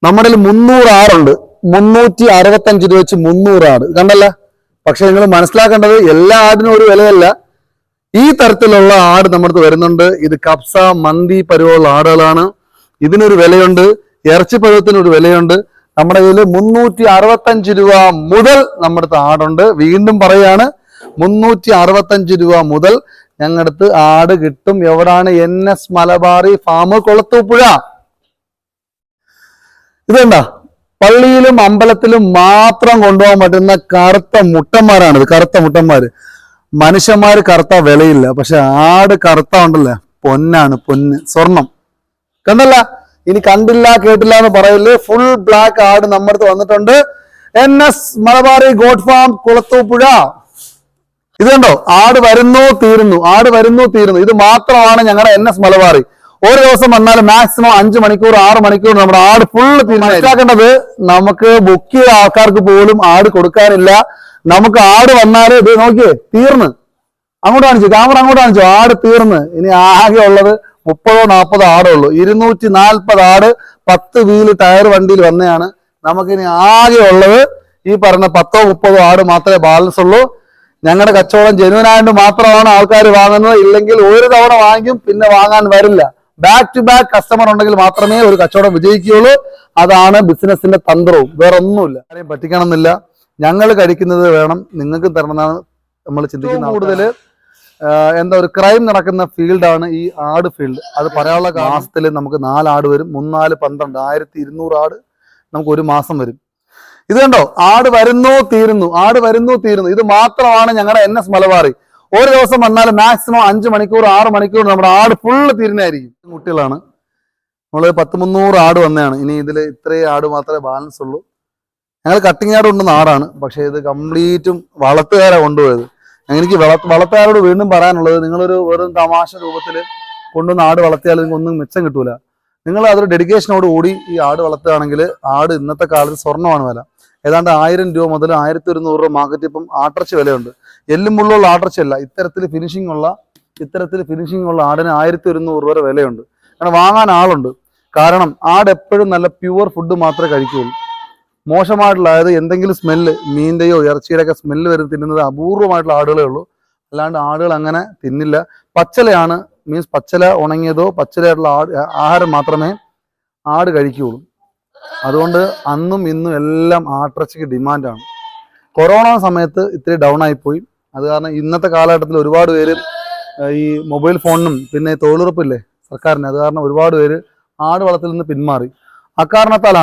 നമ്മുടെ 300 ആടുണ്ട്. 365 രൂപ വെച്ച് 300 ആട് കണ്ടല്ല. പക്ഷെ നിങ്ങൾ മനസ്സിലാക്കേണ്ടത് എല്ലാ ആടിനും ഒരു വിലയല്ല. ഈ തരത്തിലുള്ള ആട് നമ്മുടെ വരുന്നുണ്ട്. ഇത് കബ്സ മന്തി പരുവമുള്ള ആടുകളാണ്. ഇതിനൊരു വിലയുണ്ട്. ഇറച്ചി പരുവത്തിനൊരു വിലയുണ്ട്. നമ്മുടെ കയ്യിൽ 365 രൂപ മുതൽ നമ്മുടെ ആടുണ്ട്. വീണ്ടും പറയാണ്, 365 രൂപ മുതൽ ഞങ്ങളുടെ ആട് കിട്ടും. എവിടാണ്? NS Malabari farm, Kulathupuzha. ഇതെന്താ, പള്ളിയിലും അമ്പലത്തിലും മാത്രം കൊണ്ടുപോകാൻ പറ്റുന്ന കറുത്ത മുട്ടന്മാരാണിത്. കറുത്ത മുട്ടന്മാര്. മനുഷ്യന്മാര് കറുത്ത വിലയില്ല, പക്ഷെ ആട് കറുത്ത ഉണ്ടല്ലേ, പൊന്നാണ്, പൊന്ന്, സ്വർണം. കണ്ടല്ല? ഇനി കണ്ടില്ല കേട്ടില്ല എന്ന് പറയില്ലേ. ഫുൾ ബ്ലാക്ക് ആട് നമ്മുടെ വന്നിട്ടുണ്ട്. NS Malabari God farm, Kulathupuzha. ഇത് കണ്ടോ, ആട് വരുന്നു തീരുന്നു, ആട് വരുന്നു തീരുന്നു. ഇത് മാത്രമാണ് ഞങ്ങളുടെ NS മലബാറി. ഒരു ദിവസം വന്നാൽ മാക്സിമം 5 മണിക്കൂർ 6 മണിക്കൂർ നമ്മുടെ ആട് ഫുള്ള് മനസ്സിലാക്കേണ്ടത്, നമുക്ക് ബുക്ക് ചെയ്ത ആൾക്കാർക്ക് പോലും ആട് കൊടുക്കാനില്ല. നമുക്ക് ആട് വന്നാല് ഇത് നോക്കിയേ, തീർന്ന്. അങ്ങോട്ട് കാണിച്ചു, ക്യാമറ അങ്ങോട്ട് കാണിച്ചു. ആട് തീർന്ന്. ഇനി ആകെ ഉള്ളത് 30-40 ആടുള്ളൂ. 240 ആട് 10 വീല് ടയർ വണ്ടിയിൽ വന്നതാണ്. നമുക്കിനി ആകെ ഉള്ളത് ഈ പറഞ്ഞ 10-30 ആട് മാത്രമേ ബാലൻസ് ഉള്ളൂ. ഞങ്ങളുടെ കച്ചവടം ജെനുവനായിട്ട് മാത്രമാണ് ആൾക്കാർ വാങ്ങുന്നത്. ഇല്ലെങ്കിൽ ഒരു തവണ വാങ്ങിക്കും, പിന്നെ വാങ്ങാൻ വരില്ല. ബാക്ക് ടു ബാക്ക് കസ്റ്റമർ ഉണ്ടെങ്കിൽ മാത്രമേ ഒരു കച്ചവടം വിജയിക്കുകയുള്ളൂ. അതാണ് ബിസിനസിന്റെ തന്ത്രവും, വേറെ ഒന്നുമില്ല. ആരെയും പറ്റിക്കണമെന്നില്ല. ഞങ്ങൾ കഴിക്കുന്നത് വേണം, നിങ്ങൾക്ക് തരണമെന്നാണ് നമ്മൾ ചിന്തിക്കുന്നത്. കൂടുതൽ എന്താ, ഒരു ക്രൈം നടക്കുന്ന ഫീൽഡാണ് ഈ ആട് ഫീൽഡ്. അത് പറയാനുള്ള മാസത്തിൽ നമുക്ക് 4 ആട് വരും. 3-4 12 1200 ആട് നമുക്ക് ഒരു മാസം വരും. ഇത് കണ്ടോ, ആട് വരുന്നു തീരുന്നു, ആട് വരുന്നു തീരുന്നു. ഇത് മാത്രമാണ് ഞങ്ങളുടെ NS മലബാറി. ഒരു ദിവസം വന്നാൽ മാക്സിമം 5 മണിക്കൂർ 6 മണിക്കൂർ നമ്മുടെ ആട് ഫുള്ള് തീരുന്നതായിരിക്കും. കുട്ടികളാണ്. നമ്മൾ 10-300 ആട് വന്നതാണ്. ഇനി ഇതിൽ ഇത്രയും ആട് മാത്രമേ ബാലൻസ് ഉള്ളൂ. ഞങ്ങൾ കട്ടിങ് ആട് കൊണ്ടുവന്ന ആടാണ്, പക്ഷെ ഇത് കംപ്ലീറ്റും വളർത്തുകാരാണ് കൊണ്ടുപോയത്. എനിക്ക് വളർത്തുകാരോട് വീണ്ടും പറയാനുള്ളത്, നിങ്ങളൊരു വെറും തമാശ രൂപത്തിൽ കൊണ്ടുവന്ന ആട് വളർത്തിയാൽ നിങ്ങൾക്ക് ഒന്നും മെച്ചം കിട്ടൂല. നിങ്ങൾ അതൊരു ഡെഡിക്കേഷനോട് കൂടി ഈ ആട് വളർത്തുകയാണെങ്കിൽ, ആട് ഇന്നത്തെ കാലത്ത് സ്വർണ്ണമാണ് വില. ഏതാണ്ട് 1000 രൂപ മുതൽ 1100 രൂപ മാർക്കറ്റ് ഇപ്പം ആട്ടിറച്ചി വിലയുണ്ട്. എല്ലും മുള്ളുള്ള ആട്ടിറച്ചിയല്ല, ഇത്തരത്തിൽ ഫിനിഷിംഗ് ഉള്ള ആടിന് 1100 രൂപ വരെ വിലയുണ്ട്. കാരണം വാങ്ങാൻ ആളുണ്ട്. കാരണം ആട് എപ്പോഴും നല്ല പ്യുവർ ഫുഡ് മാത്രമേ കഴിക്കുകയുള്ളൂ. മോശമായിട്ടുള്ള, അതായത് എന്തെങ്കിലും സ്മെല്ല്, മീൻ്റെയോ ഇറച്ചിയുടെയൊക്കെ സ്മെല്ല് വരും തിന്നുന്നത് അപൂർവമായിട്ടുള്ള ആടുകളേ ഉള്ളൂ. അല്ലാണ്ട് ആടുകൾ അങ്ങനെ തിന്നില്ല. പച്ചലയാണ്, മീൻസ് പച്ചല ഉണങ്ങിയതോ പച്ചലയായിട്ടുള്ള ആഹാരം മാത്രമേ ആട് കഴിക്കുകയുള്ളൂ. അതുകൊണ്ട് അന്നും ഇന്നും എല്ലാം ആട്ടിറച്ചിക്ക് ഡിമാൻഡാണ്. കൊറോണ സമയത്ത് ഇത്തിരി ഡൗൺ ആയിപ്പോയി. അത് കാരണം ഇന്നത്തെ കാലഘട്ടത്തിൽ ഒരുപാട് പേര് ഈ മൊബൈൽ ഫോണിനും പിന്നെ തൊഴിലുറപ്പില്ലേ സർക്കാരിന്, അത് കാരണം ഒരുപാട് പേര് ആട് വളർത്തലിൽ നിന്ന് പിന്മാറി. അക്കാരണത്താലാണ്